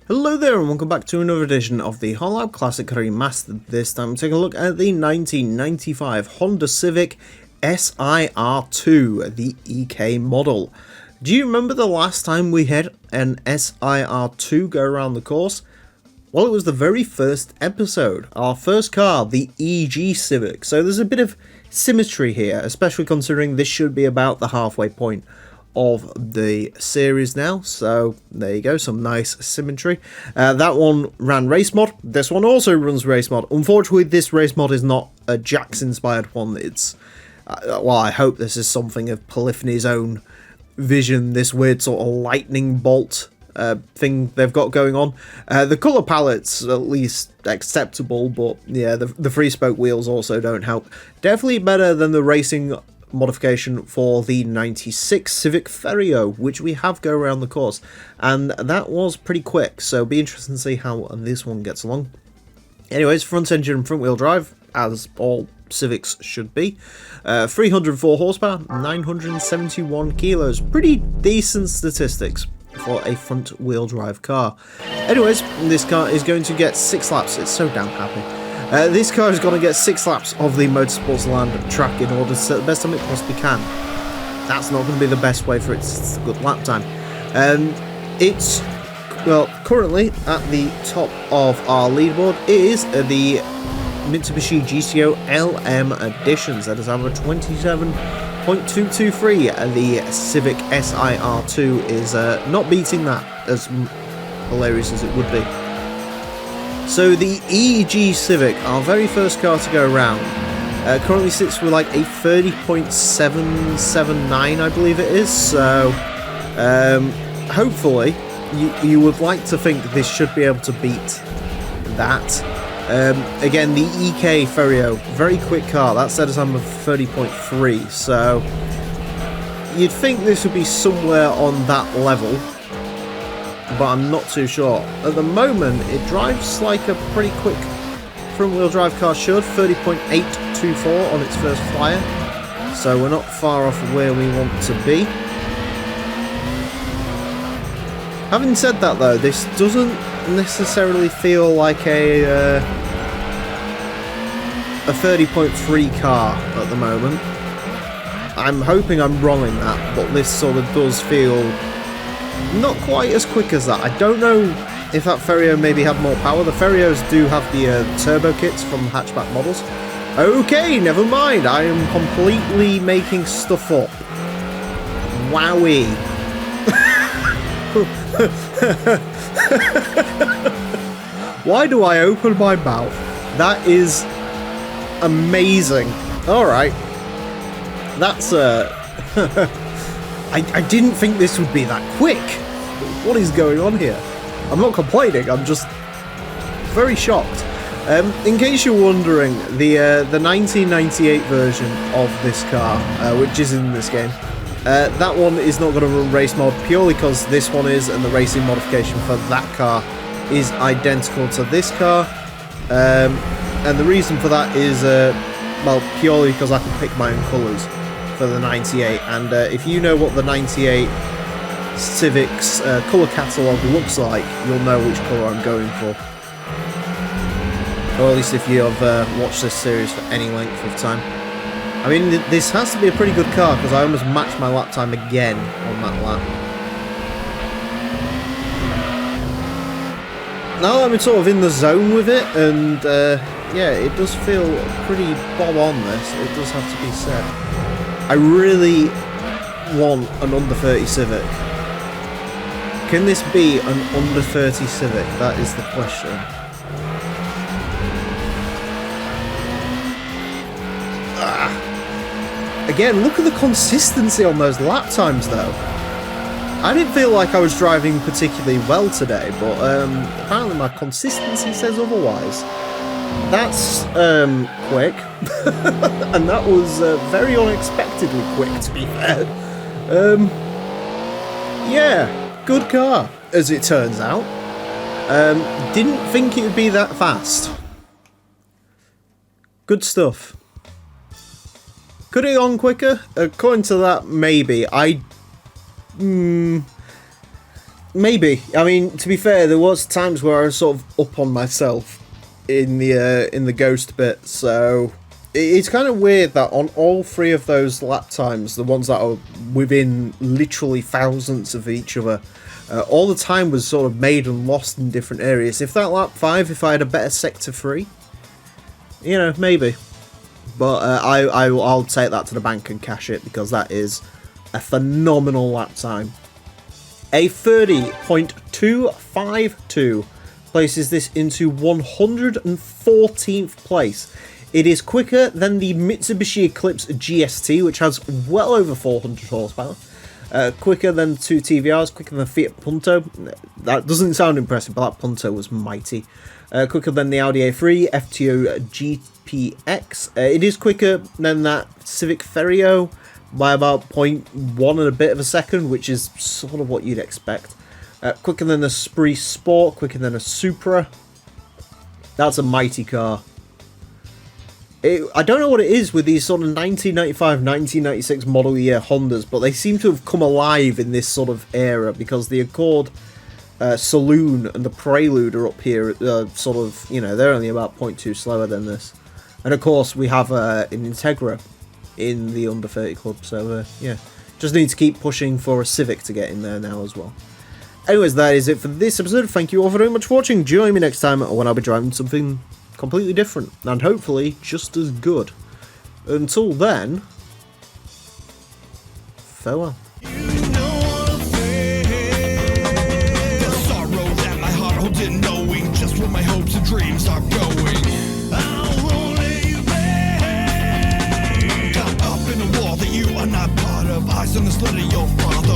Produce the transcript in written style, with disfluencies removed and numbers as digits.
Hello there and welcome back to another edition of the Hollow Classic Remastered. This time taking a look at the 1995 Honda Civic SiR-II, the EK model. Do you remember the last time we had an SiR-II go around the course? Well, it was the very first episode, our first car, the EG Civic. So there's a bit of symmetry here, especially considering this should be about the halfway point of the series now. So there you go, some nice symmetry. That one ran race mod. This one also runs race mod. Unfortunately, this race mod is not a Jax inspired one. It's well, I hope this is something of Polyphony's own vision, this weird sort of lightning bolt thing they've got going on. The colour palette's at least acceptable, but yeah, the free spoke wheels also don't help. Definitely better than the racing modification for the 96 Civic Ferrio, which we have go around the course, and that was pretty quick, so be interesting to see how this one gets along. Anyways, front engine and front wheel drive, as all Civics should be. 304 horsepower, 971 kilos, pretty decent statistics for a front wheel drive car. Anyways, this car is going to get 6 laps, it's so damn happy. This car is going to get 6 laps of the Motorsports Land track in order to set the best time it possibly can. That's not going to be the best way for its good lap time. It's, well, currently at the top of our leaderboard is the Mitsubishi GTO LM Editions. That is our 27.223. The Civic SiR-II is not beating that, as hilarious as it would be. So the EG Civic, our very first car to go around, currently sits with like a 30.779, I believe it is. So hopefully you would like to think this should be able to beat that. Again, the EK Ferrio, very quick car. That set us on 30.3. So you'd think this would be somewhere on that level, but I'm not too sure. At the moment, it drives like a pretty quick front-wheel drive car should, 30.824 on its first flyer, so we're not far off of where we want to be. Having said that though, this doesn't necessarily feel like a 30.3 car at the moment. I'm hoping I'm wrong in that, but this sort of does feel not quite as quick as that. I don't know if that Ferrio maybe had more power. The Ferrios do have the turbo kits from the hatchback models. Okay, never mind. I am completely making stuff up. Wowie. Why do I open my mouth? That is amazing. Alright. That's I didn't think this would be that quick. What is going on here? I'm not complaining, I'm just very shocked. In case you're wondering, the 1998 version of this car, which is in this game, that one is not going to run race mod purely because this one is, and the racing modification for that car is identical to this car. And the reason for that is, well, purely because I can pick my own colours for the 98, and if you know what the 98 Civic's colour catalogue looks like, you'll know which colour I'm going for. Or at least if you have watched this series for any length of time. I mean, this has to be a pretty good car, because I almost matched my lap time again on that lap. Now I'm sort of in the zone with it, and yeah, it does feel pretty bob on this, it does have to be said. I really want an under 30 Civic. Can this be an under 30 Civic? That is the question. Again, look at the consistency on those lap times though. I didn't feel like I was driving particularly well today, but apparently my consistency says otherwise. That's quick, and that was very unexpectedly quick, to be fair. Yeah, good car, as it turns out. Didn't think it would be that fast. Good stuff. Could it have gone quicker? According to that, maybe. Maybe. I mean, to be fair, there was times where I was sort of up on myself in the ghost bit, so it's kind of weird that on all three of those lap times, the ones that are within literally thousands of each other, all the time was sort of made and lost in different areas. If that lap 5, if I had a better sector 3, you know, maybe. But I'll take that to the bank and cash it, because that is a phenomenal lap time. A 30.252 places this into 114th place. It is quicker than the Mitsubishi Eclipse GST, which has well over 400 horsepower. Quicker than 2 TVRs, quicker than the Fiat Punto. That doesn't sound impressive, but that Punto was mighty. Quicker than the Audi A3 FTO GPX. It is quicker than that Civic Ferio by about 0.1 and a bit of a second, which is sort of what you'd expect. Quicker than the Spree Sport, quicker than a Supra. That's a mighty car. I don't know what it is with these sort of 1995, 1996 model year Hondas, but they seem to have come alive in this sort of era, because the Accord Saloon and the Prelude are up here, sort of, you know, they're only about 0.2 slower than this. And of course we have an Integra in the under 30 club, so yeah, just need to keep pushing for a Civic to get in there now as well. Anyways, that is it for this episode. Thank you all very much for watching. Join me next time when I'll be driving something completely different, and hopefully just as good. Until then, farewell. Dreams are going. I'll only you pay. Got up in a war that you are not part of. Eyes on the slit of your father.